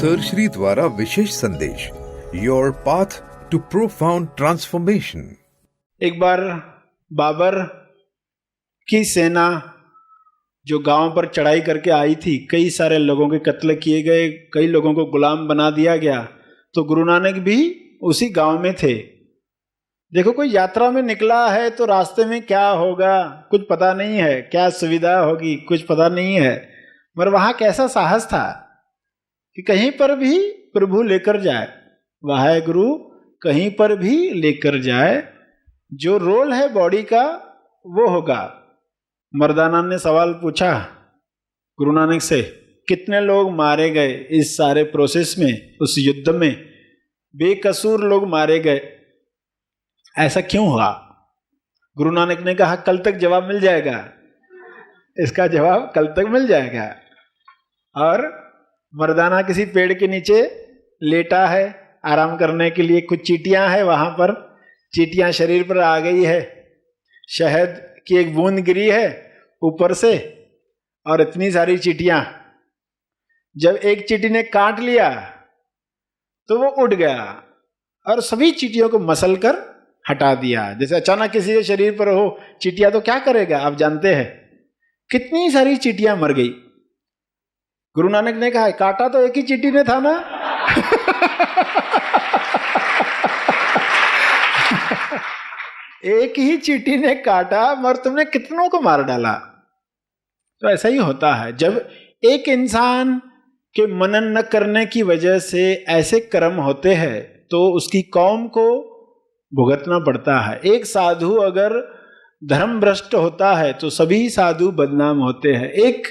Sir Shri द्वारा विशेष संदेश, your path to profound transformation. एक बार बाबर की सेना जो गांव पर चढ़ाई करके आई थी, कई सारे लोगों के कत्ल किए गए, कई लोगों को गुलाम बना दिया गया। तो गुरु नानक भी उसी गांव में थे। देखो, कोई यात्रा में निकला है तो रास्ते में क्या होगा कुछ पता नहीं है, क्या सुविधा होगी कुछ पता नहीं है, मगर वहां कैसा साहस था कि कहीं पर भी प्रभु लेकर जाए, वाहे गुरु कहीं पर भी लेकर जाए, जो रोल है बॉडी का वो होगा। मर्दाना ने सवाल पूछा गुरु नानक से, कितने लोग मारे गए इस सारे प्रोसेस में, उस युद्ध में बेकसूर लोग मारे गए, ऐसा क्यों हुआ? गुरु नानक ने कहा कल तक जवाब मिल जाएगा, इसका जवाब कल तक मिल जाएगा। और मर्दाना किसी पेड़ के नीचे लेटा है आराम करने के लिए, कुछ चींटियां हैं वहां पर, चींटियां शरीर पर आ गई है, शहद की एक बूंद गिरी है ऊपर से, और इतनी सारी चींटियां, जब एक चींटी ने काट लिया तो वो उड़ गया और सभी चींटियों को मसल कर हटा दिया। जैसे अचानक किसी के शरीर पर हो चींटियां तो क्या करेगा, आप जानते हैं, कितनी सारी चींटियां मर गई। गुरु नानक ने कहा काटा तो एक ही चींटी ने था ना। एक ही चींटी ने काटा मगर तुमने कितनों को मार डाला। तो ऐसा ही होता है, जब एक इंसान के मनन न करने की वजह से ऐसे कर्म होते हैं तो उसकी कौम को भुगतना पड़ता है। एक साधु अगर धर्म भ्रष्ट होता है तो सभी साधु बदनाम होते हैं। एक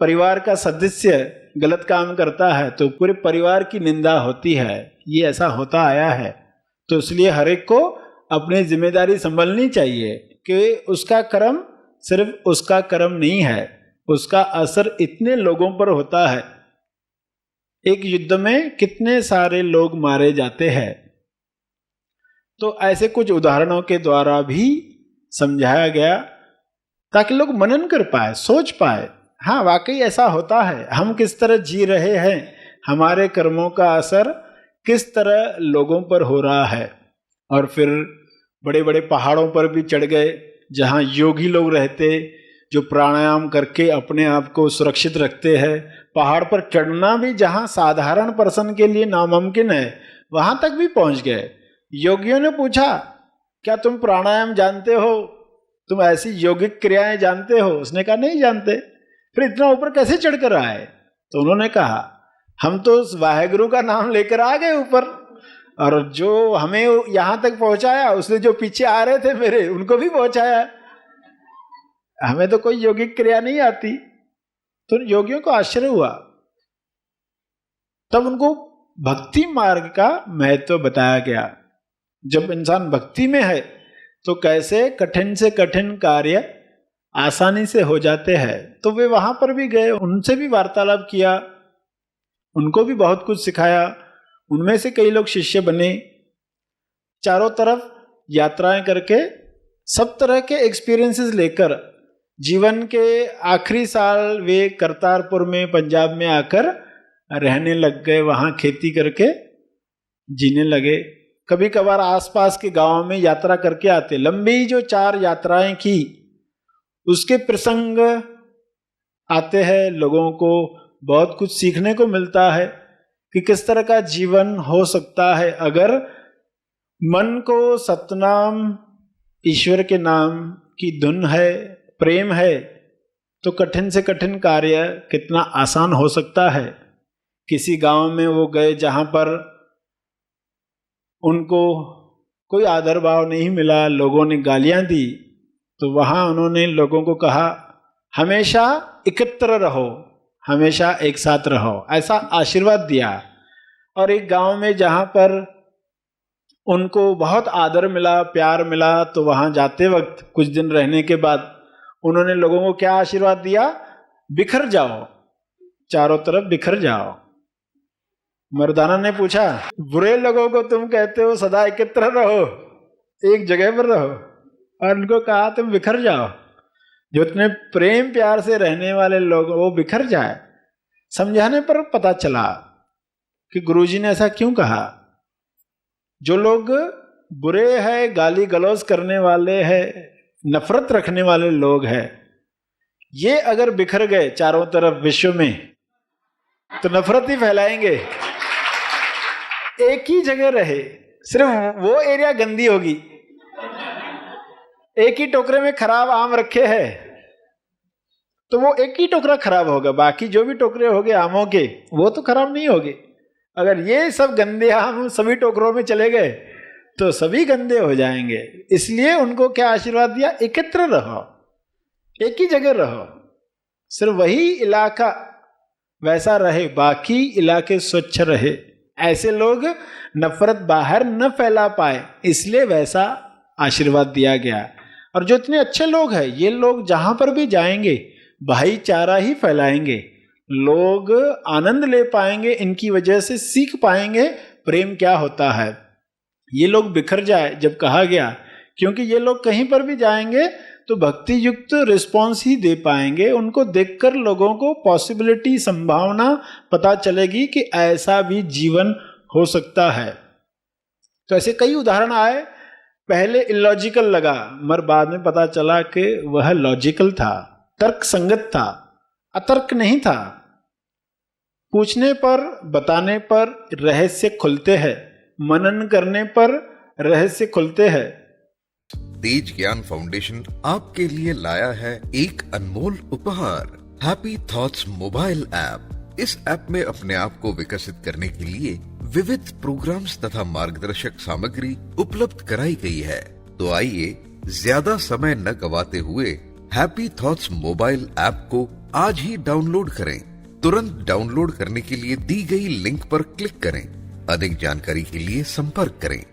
परिवार का सदस्य गलत काम करता है तो पूरे परिवार की निंदा होती है। ये ऐसा होता आया है। तो इसलिए हर एक को अपनी जिम्मेदारी संभालनी चाहिए कि उसका कर्म सिर्फ उसका कर्म नहीं है, उसका असर इतने लोगों पर होता है। एक युद्ध में कितने सारे लोग मारे जाते हैं। तो ऐसे कुछ उदाहरणों के द्वारा भी समझाया गया ताकि लोग मनन कर पाए, सोच पाए, हाँ वाकई ऐसा होता है, हम किस तरह जी रहे हैं, हमारे कर्मों का असर किस तरह लोगों पर हो रहा है। और फिर बड़े बड़े पहाड़ों पर भी चढ़ गए जहाँ योगी लोग रहते, जो प्राणायाम करके अपने आप को सुरक्षित रखते हैं। पहाड़ पर चढ़ना भी जहाँ साधारण पर्सन के लिए नामुमकिन है, वहां तक भी पहुंच गए। योगियों ने पूछा क्या तुम प्राणायाम जानते हो, तुम ऐसी यौगिक क्रियाएं जानते हो? उसने कहा नहीं जानते। फिर इतना ऊपर कैसे चढ़कर आए? तो उन्होंने कहा हम तो वाहेगुरु का नाम लेकर आ गए ऊपर, और जो हमें यहां तक पहुंचाया उसने जो पीछे आ रहे थे मेरे उनको भी पहुंचाया, हमें तो कोई यौगिक क्रिया नहीं आती। तो योगियों को आश्चर्य हुआ। तब उनको भक्ति मार्ग का महत्व बताया गया। जब इंसान भक्ति में है तो कैसे कठिन से कठिन कार्य आसानी से हो जाते हैं। तो वे वहां पर भी गए, उनसे भी वार्तालाप किया, उनको भी बहुत कुछ सिखाया। उनमें से कई लोग शिष्य बने। चारों तरफ यात्राएं करके सब तरह के एक्सपीरियंसेस लेकर जीवन के आखिरी साल वे करतारपुर में पंजाब में आकर रहने लग गए, वहां खेती करके जीने लगे। कभी कभार आसपास के गांव में यात्रा करके आते। लंबी जो 4 यात्राएं की उसके प्रसंग आते हैं, लोगों को बहुत कुछ सीखने को मिलता है कि किस तरह का जीवन हो सकता है अगर मन को सतनाम ईश्वर के नाम की धुन है, प्रेम है, तो कठिन से कठिन कार्य कितना आसान हो सकता है। किसी गांव में वो गए जहां पर उनको कोई आदर भाव नहीं मिला, लोगों ने गालियां दी, तो वहां उन्होंने लोगों को कहा हमेशा एकत्र रहो, हमेशा एक साथ रहो, ऐसा आशीर्वाद दिया। और एक गांव में जहां पर उनको बहुत आदर मिला, प्यार मिला, तो वहां जाते वक्त कुछ दिन रहने के बाद उन्होंने लोगों को क्या आशीर्वाद दिया? बिखर जाओ, चारों तरफ बिखर जाओ। मर्दाना ने पूछा बुरे लोगों को तुम कहते हो सदा एकत्र रहो, एक जगह पर रहो, और उनको कहा तुम बिखर जाओ। जो इतने प्रेम प्यार से रहने वाले लोग वो बिखर जाए। समझाने पर पता चला कि गुरुजी ने ऐसा क्यों कहा। जो लोग बुरे हैं, गाली गलौज करने वाले हैं, नफरत रखने वाले लोग हैं, ये अगर बिखर गए चारों तरफ विश्व में तो नफरत ही फैलाएंगे। एक ही जगह रहे, सिर्फ वो एरिया गंदी होगी। एक ही टोकरे में खराब आम रखे हैं तो वो एक ही टोकरा खराब होगा, बाकी जो भी टोकरे होंगे आमों के वो तो खराब नहीं होंगे। अगर ये सब गंदे आम सभी टोकरों में चले गए तो सभी गंदे हो जाएंगे। इसलिए उनको क्या आशीर्वाद दिया, एकत्र रहो, एक ही जगह रहो, सिर्फ वही इलाका वैसा रहे, बाकी इलाके स्वच्छ रहे। ऐसे लोग नफरत बाहर न फैला पाए, इसलिए वैसा आशीर्वाद दिया गया। और जो इतने अच्छे लोग हैं, ये लोग जहां पर भी जाएंगे भाईचारा ही फैलाएंगे, लोग आनंद ले पाएंगे, इनकी वजह से सीख पाएंगे प्रेम क्या होता है। ये लोग बिखर जाए जब कहा गया, क्योंकि ये लोग कहीं पर भी जाएंगे तो भक्ति युक्त रिस्पॉन्स ही दे पाएंगे। उनको देखकर लोगों को पॉसिबिलिटी, संभावना पता चलेगी कि ऐसा भी जीवन हो सकता है। तो ऐसे कई उदाहरण आए। पहले इलॉजिकल लगा, मगर बाद में पता चला कि वह लॉजिकल था, तर्क संगत था, अतर्क नहीं था। पूछने पर, बताने पर रहस्य खुलते हैं, मनन करने पर रहस्य खुलते हैं। तेज ज्ञान फाउंडेशन आपके लिए लाया है एक अनमोल उपहार, हैप्पी थॉट्स मोबाइल ऐप। इस ऐप में अपने आप को विकसित करने के लिए विविध प्रोग्राम्स तथा मार्गदर्शक सामग्री उपलब्ध कराई गई है। तो आइए ज्यादा समय न गवाते हुए हैप्पी थॉट्स मोबाइल ऐप को आज ही डाउनलोड करें। तुरंत डाउनलोड करने के लिए दी गई लिंक पर क्लिक करें। अधिक जानकारी के लिए संपर्क करें।